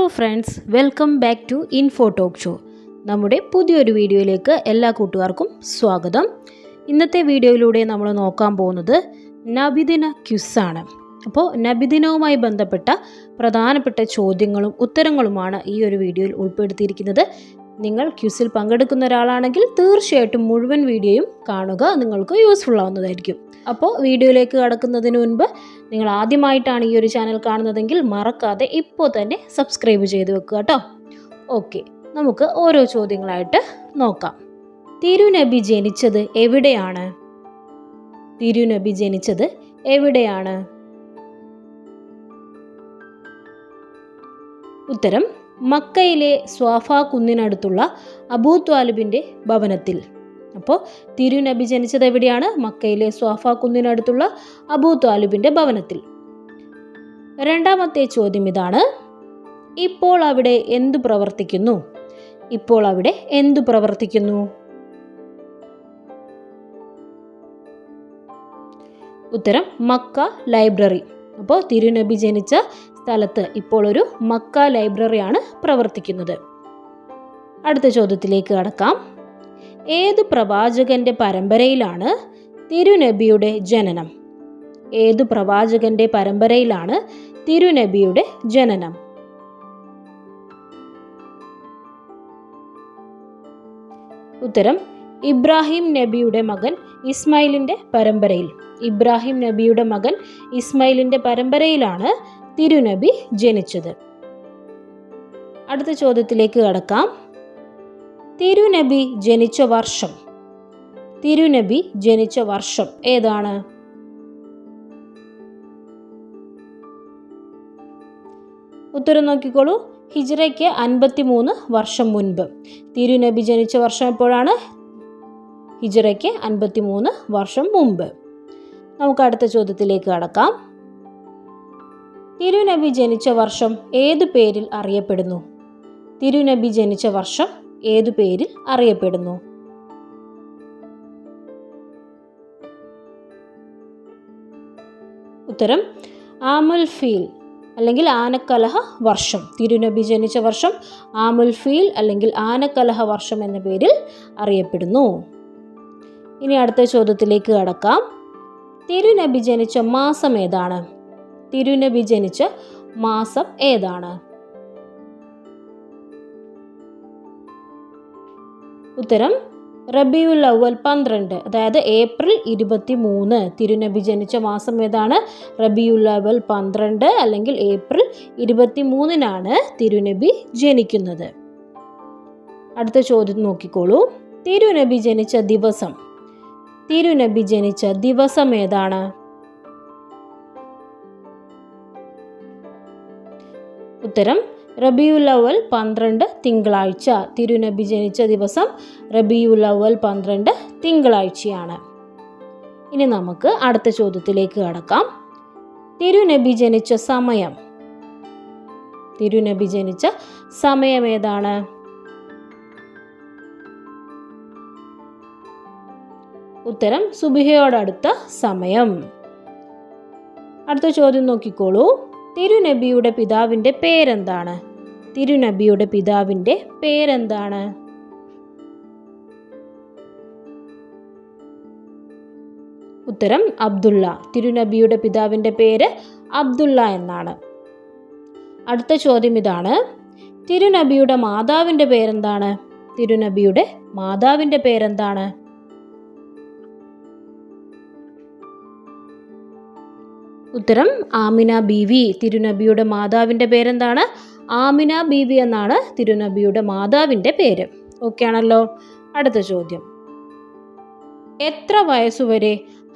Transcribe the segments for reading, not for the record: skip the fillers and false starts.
Hello friends, welcome back to info talk show. നമ്മുടെ പുതിയൊരു വീഡിയോയിലേക്ക് എല്ലാ കൂട്ടുകാർക്കും സ്വാഗതം. ഇന്നത്തെ വീഡിയോയിലൂടെ നമ്മൾ നോക്കാൻ പോകുന്നത് നബിദിന ക്വിസാണ്. അപ്പോൾ നബിദിനവുമായി ബന്ധപ്പെട്ട പ്രധാനപ്പെട്ട ചോദ്യങ്ങളും ഉത്തരങ്ങളുമാണ് ഈ ഒരു വീഡിയോയിൽ ഉൾപ്പെടുത്തിയിരിക്കുന്നത്. നിങ്ങൾ ക്വിസിൽ പങ്കെടുക്കുന്ന ഒരാളാണെങ്കിൽ തീർച്ചയായിട്ടും മുഴുവൻ വീഡിയോയും കാണുക, നിങ്ങൾക്ക് യൂസ്ഫുൾ ആവുന്നതായിരിക്കും. അപ്പോൾ വീഡിയോയിലേക്ക് കടക്കുന്നതിന് മുൻപ് നിങ്ങൾ ആദ്യമായിട്ടാണ് ഈ ഒരു ചാനൽ കാണുന്നതെങ്കിൽ മറക്കാതെ ഇപ്പോൾ തന്നെ സബ്സ്ക്രൈബ് ചെയ്ത് വെക്കുക കേട്ടോ. ഓക്കെ, നമുക്ക് ഓരോ ചോദ്യങ്ങളായിട്ട് നോക്കാം. തിരുനബി ജനിച്ചത് എവിടെയാണ്? തിരുനബി ജനിച്ചത് എവിടെയാണ്? ഉത്തരം മക്കയിലെ സ്വാഫാ കുന്നിനടുത്തുള്ള അബൂ ത്വാലിബിൻ്റെ ഭവനത്തിൽ. അപ്പോൾ തിരുനബി ജനിച്ചത് എവിടെയാണ്? മക്കയിലെ സ്വാഫാ കുന്നിനടുത്തുള്ള അബൂ ത്വാലിബിൻ്റെ ഭവനത്തിൽ. രണ്ടാമത്തെ ചോദ്യം ഇതാണ്: ഇപ്പോൾ അവിടെ എന്തു പ്രവർത്തിക്കുന്നു? ഇപ്പോൾ അവിടെ എന്തു പ്രവർത്തിക്കുന്നു? ഉത്തരം മക്ക ലൈബ്രറി. അപ്പോൾ തിരുനബി ജനിച്ച സ്ഥലത്ത് ഇപ്പോൾ ഒരു മക്ക ലൈബ്രറിയാണ് പ്രവർത്തിക്കുന്നത്. അടുത്ത ചോദ്യത്തിലേക്ക് കടക്കാം. ഏത് പ്രവാചകന്റെ പരമ്പരയിലാണ് തിരുനബിയുടെ ജനനം? ഏത് പ്രവാചകന്റെ പരമ്പരയിലാണ് തിരുനബിയുടെ ജനനം? ഉത്തരം ഇബ്രാഹിം നബിയുടെ മകൻ ഇസ്മായിലിന്റെ പരമ്പരയിൽ. ഇബ്രാഹിം നബിയുടെ മകൻ ഇസ്മായിലിന്റെ പരമ്പരയിലാണ് തിരുനബി ജനിച്ചത്. അടുത്ത ചോദ്യത്തിലേക്ക് കടക്കാം. തിരുനബി ജനിച്ച വർഷം. തിരുനബി ജനിച്ച വർഷം ഏതാണ്? ഉത്തരം നോക്കിക്കോളൂ. ഹിജ്റയ്ക്ക് 53 വർഷം മുൻപ്. തിരുനബി ജനിച്ച വർഷം എപ്പോഴാണ്? ഹിജ്റയ്ക്ക് 53 വർഷം മുമ്പ്. നമുക്ക് അടുത്ത ചോദ്യത്തിലേക്ക് കടക്കാം. തിരുനബി ജനിച്ച വർഷം ഏതു പേരിൽ അറിയപ്പെടുന്നു? തിരുനബി ജനിച്ച വർഷം ഏതു പേരിൽ അറിയപ്പെടുന്നു? ഉത്തരം ആമുൽ ഫീൽ അല്ലെങ്കിൽ ആനക്കലഹ വർഷം. തിരുനബി ജനിച്ച വർഷം ആമുൽ ഫീൽ അല്ലെങ്കിൽ ആനക്കലഹ വർഷം എന്ന പേരിൽ അറിയപ്പെടുന്നു. ഇനി അടുത്ത ചോദ്യത്തിലേക്ക് കടക്കാം. തിരുനബി ജനിച്ച മാസം ഏതാണ്? തിരുനബി ജനിച്ച മാസം ഏതാണ്? ഉത്തരം റബിയുൽ അവ്വൽ 12, അതായത് ഏപ്രിൽ 23. തിരുനബി ജനിച്ച മാസം ഏതാണ്? റബിയുൽ അവ്വൽ 12 അല്ലെങ്കിൽ ഏപ്രിൽ 23 തിരുനബി ജനിക്കുന്നത്. അടുത്ത ചോദ്യം നോക്കിക്കോളൂ. തിരുനബി ജനിച്ച ദിവസം. തിരുനബി ജനിച്ച ദിവസം ഏതാണ്? ഉത്തരം റബിയുൽ അവ്വൽ 12 തിങ്കളാഴ്ച. തിരുനബി ജനിച്ച ദിവസം റബിയുൽ അവ്വൽ 12 തിങ്കളാഴ്ചയാണ്. ഇനി നമുക്ക് അടുത്ത ചോദ്യത്തിലേക്ക് കടക്കാം. തിരുനബി ജനിച്ച സമയം. തിരുനബി ജനിച്ച സമയം ഏതാണ്? ഉത്തരം സുബഹിയോടടുത്ത സമയം. അടുത്ത ചോദ്യം നോക്കിക്കോളൂ. തിരുനബിയുടെ പിതാവിൻ്റെ പേരെന്താണ്? തിരുനബിയുടെ പിതാവിൻ്റെ പേരെന്താണ്? ഉത്തരം അബ്ദുള്ള. തിരുനബിയുടെ പിതാവിൻ്റെ പേര് അബ്ദുള്ള എന്നാണ്. അടുത്ത ചോദ്യം ഇതാണ്: തിരുനബിയുടെ മാതാവിൻ്റെ പേരെന്താണ്? തിരുനബിയുടെ മാതാവിൻ്റെ പേരെന്താണ്? ഉത്തരം ആമിന ബീവി. തിരുനബിയുടെ മാതാവിൻ്റെ പേരെന്താണ്? ആമിന ബീവി എന്നാണ് തിരുനബിയുടെ മാതാവിൻ്റെ പേര്. ഓക്കെ ആണല്ലോ. അടുത്ത ചോദ്യം: എത്ര വയസ്സുവരെ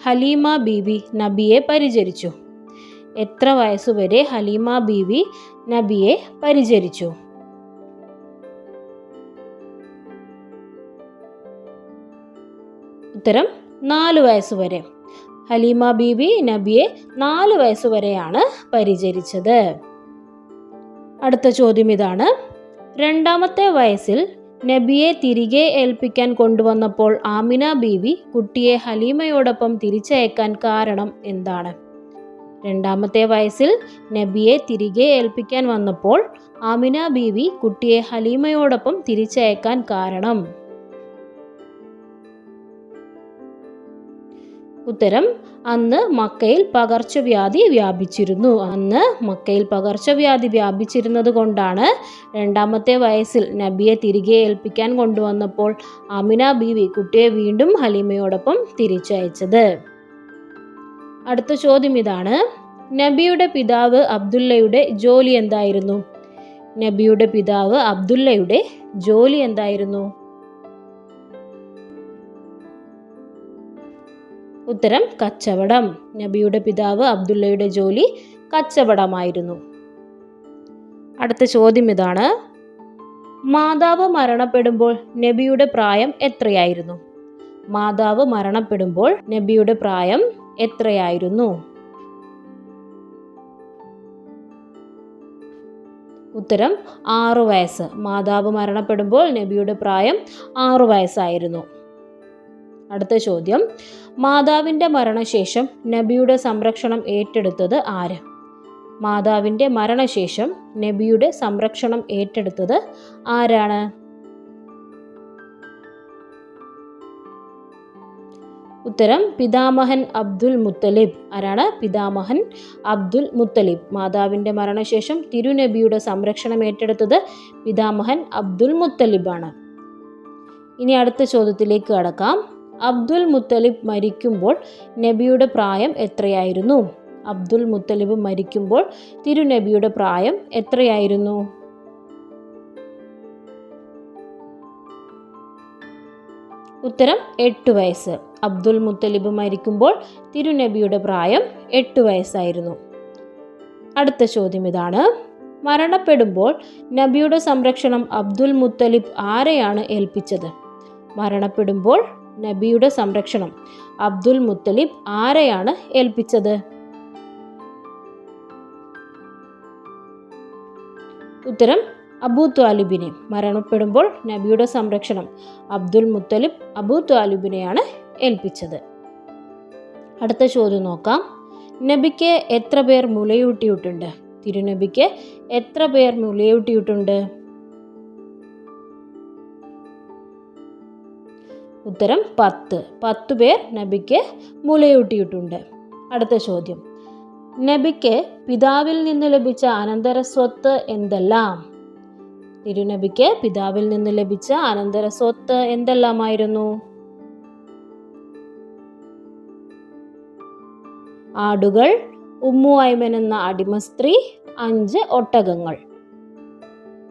ഹലീമ ബീവി നബിയെ പരിചരിച്ചു? എത്ര വയസ്സുവരെ ഹലീമ ബീവി നബിയെ പരിചരിച്ചു? ഉത്തരം 4 വയസ്സുവരെ. ഹലീമ ബീവി നബിയെ 4 വയസ്സുവരെയാണ് പരിചരിച്ചത്. അടുത്ത ചോദ്യം ഇതാണ്: രണ്ടാമത്തെ വയസ്സിൽ നബിയെ തിരികെ ഏൽപ്പിക്കാൻ കൊണ്ടുവന്നപ്പോൾ ആമിന ബീവി കുട്ടിയെ ഹലീമയോടൊപ്പം തിരിച്ചയക്കാൻ കാരണം എന്താണ്? രണ്ടാമത്തെ വയസ്സിൽ നബിയെ തിരികെ ഏൽപ്പിക്കാൻ വന്നപ്പോൾ ആമിന ബീവി കുട്ടിയെ ഹലീമയോടൊപ്പം തിരിച്ചയക്കാൻ കാരണം? ഉത്തരം, അന്ന് മക്കയിൽ പകർച്ചവ്യാധി വ്യാപിച്ചിരുന്നത് കൊണ്ടാണ് രണ്ടാമത്തെ വയസ്സിൽ നബിയെ തിരികെ ഏൽപ്പിക്കാൻ കൊണ്ടുവന്നപ്പോൾ ആമിന ബീവി കുട്ടിയെ വീണ്ടും ഹലീമയോടൊപ്പം തിരിച്ചയച്ചത്. അടുത്ത ചോദ്യം ഇതാണ്. നബിയുടെ പിതാവ് അബ്ദുല്ലയുടെ ജോലി എന്തായിരുന്നു? നബിയുടെ പിതാവ് അബ്ദുല്ലയുടെ ജോലി എന്തായിരുന്നു? ഉത്തരം, കച്ചവടം. നബിയുടെ പിതാവ് അബ്ദുല്ലയുടെ ജോലി കച്ചവടമായിരുന്നു. അടുത്ത ചോദ്യം ഇതാണ്. മാതാവ് മരണപ്പെടുമ്പോൾ നബിയുടെ പ്രായം എത്രയായിരുന്നു? മാതാവ് മരണപ്പെടുമ്പോൾ നബിയുടെ പ്രായം എത്രയായിരുന്നു? ഉത്തരം, 6 വയസ്സ്. മാതാവ് മരണപ്പെടുമ്പോൾ നബിയുടെ പ്രായം 6 വയസ്സായിരുന്നു. അടുത്ത ചോദ്യം. മാതാവിൻ്റെ മരണശേഷം നബിയുടെ സംരക്ഷണം ഏറ്റെടുത്തത് ആര്? മാതാവിൻ്റെ മരണശേഷം നബിയുടെ സംരക്ഷണം ഏറ്റെടുത്തത് ആരാണ്? ഉത്തരം, പിതാമഹൻ അബ്ദുൽ മുത്തലിബ്. ആരാണ്? പിതാമഹൻ അബ്ദുൽ മുത്തലിബ്. മാതാവിൻ്റെ മരണശേഷം തിരുനബിയുടെ സംരക്ഷണം ഏറ്റെടുത്തത് പിതാമഹൻ അബ്ദുൽ മുത്തലിബാണ്. ഇനി അടുത്ത ചോദ്യത്തിലേക്ക് കടക്കാം. അബ്ദുൽ മുത്തലിബ് മരിക്കുമ്പോൾ നബിയുടെ പ്രായം എത്രയായിരുന്നു? അബ്ദുൽ മുത്തലിബ് മരിക്കുമ്പോൾ തിരുനബിയുടെ പ്രായം എത്രയായിരുന്നു? ഉത്തരം, 8 വയസ്സ്. അബ്ദുൽ മുത്തലിബ് മരിക്കുമ്പോൾ തിരുനബിയുടെ പ്രായം 8 വയസ്സായിരുന്നു. അടുത്ത ചോദ്യം ഇതാണ്. മരണപ്പെടുമ്പോൾ നബിയുടെ സംരക്ഷണം അബ്ദുൽ മുത്തലിബ് ആരെയാണ് ഏൽപ്പിച്ചത്? മരണപ്പെടുമ്പോൾ നബിയുടെ സംരക്ഷണം അബ്ദുൽ മുത്തലിബ് ആരെയാണ് ഏൽപ്പിച്ചത്? ഉത്തരം, അബൂ ത്വാലിബിനെ. മരണപ്പെടുമ്പോൾ നബിയുടെ സംരക്ഷണം അബ്ദുൽ മുത്തലിബ് അബൂ ത്വാലിബിനെയാണ് ഏൽപ്പിച്ചത്. അടുത്ത ചോദ്യം നോക്കാം. നബിക്ക് എത്ര പേർ മുലയൂട്ടിയിട്ടുണ്ട്? തിരുനബിക്ക് എത്ര പേർ മുലയൂട്ടിയിട്ടുണ്ട്? ഉത്തരം, 10 പേർ നബിക്ക് മുലയൂട്ടിയിട്ടുണ്ട്. അടുത്ത ചോദ്യം. നബിക്ക് പിതാവിൽ നിന്ന് ലഭിച്ച അനന്തര സ്വത്ത് എന്തെല്ലാം? തിരുനബിക്ക് പിതാവിൽ നിന്ന് ലഭിച്ച അനന്തര സ്വത്ത് എന്തെല്ലാമായിരുന്നു? ആടുകൾ, ഉമ്മു ഐമൻ എന്ന അടിമ സ്ത്രീ, 5 ഒട്ടകങ്ങൾ.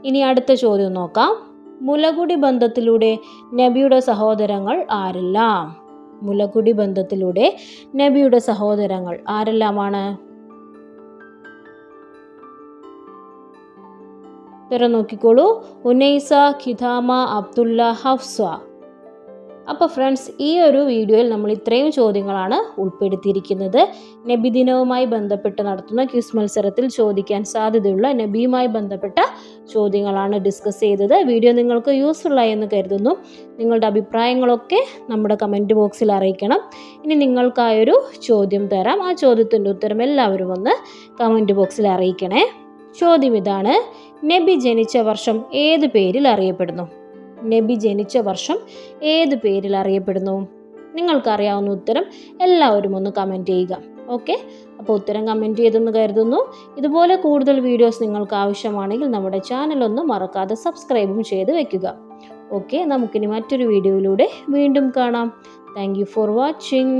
ഇനി അടുത്ത ചോദ്യം നോക്കാം. മുലകുടി ബന്ധത്തിലൂടെ നബിയുടെ സഹോദരങ്ങൾ ആരെല്ലാം? മുലകുടി ബന്ധത്തിലൂടെ നബിയുടെ സഹോദരങ്ങൾ ആരെല്ലാമാണ്? ഉത്തരം നോക്കിക്കോളൂ. ഉനൈസ, ഖിദാമ, അബ്ദുല്ല, ഹഫ്സ. അപ്പോൾ ഫ്രണ്ട്സ്, ഈ ഒരു വീഡിയോയിൽ നമ്മൾ ഇത്രയും ചോദ്യങ്ങളാണ് ഉൾപ്പെടുത്തിയിരിക്കുന്നത്. നബിദിനവുമായി ബന്ധപ്പെട്ട് നടത്തുന്ന ക്വിസ് മത്സരത്തിൽ ചോദിക്കാൻ സാധ്യതയുള്ള നബിയുമായി ബന്ധപ്പെട്ട ചോദ്യങ്ങളാണ് ഡിസ്കസ് ചെയ്തത്. വീഡിയോ നിങ്ങൾക്ക് യൂസ്ഫുൾ ആയി എന്ന് കരുതുന്നു. നിങ്ങളുടെ അഭിപ്രായങ്ങളൊക്കെ നമ്മുടെ കമൻറ്റ് ബോക്സിൽ അറിയിക്കണം. ഇനി നിങ്ങൾക്കായൊരു ചോദ്യം തരാം. ആ ചോദ്യത്തിൻ്റെ ഉത്തരം എല്ലാവരും ഒന്ന് കമൻറ്റ് ബോക്സിൽ അറിയിക്കണേ. ചോദ്യം ഇതാണ്. നബി ജനിച്ച വർഷം ഏത് പേരിൽ അറിയപ്പെടുന്നു? നബി ജനിച്ച വർഷം ഏത് പേരിൽ അറിയപ്പെടുന്നു? നിങ്ങൾക്കറിയാവുന്ന ഉത്തരം എല്ലാവരും ഒന്ന് കമൻറ്റ് ചെയ്യുക. ഓക്കെ, അപ്പോൾ ഉത്തരം കമൻറ്റ് ചെയ്തെന്ന് കരുതുന്നു. ഇതുപോലെ കൂടുതൽ വീഡിയോസ് നിങ്ങൾക്ക് ആവശ്യമാണെങ്കിൽ നമ്മുടെ ചാനലൊന്ന് മറക്കാതെ സബ്സ്ക്രൈബും ചെയ്ത് വെക്കുക. ഓക്കെ, നമുക്കിനി മറ്റൊരു വീഡിയോയിലൂടെ വീണ്ടും കാണാം. Thank you for watching.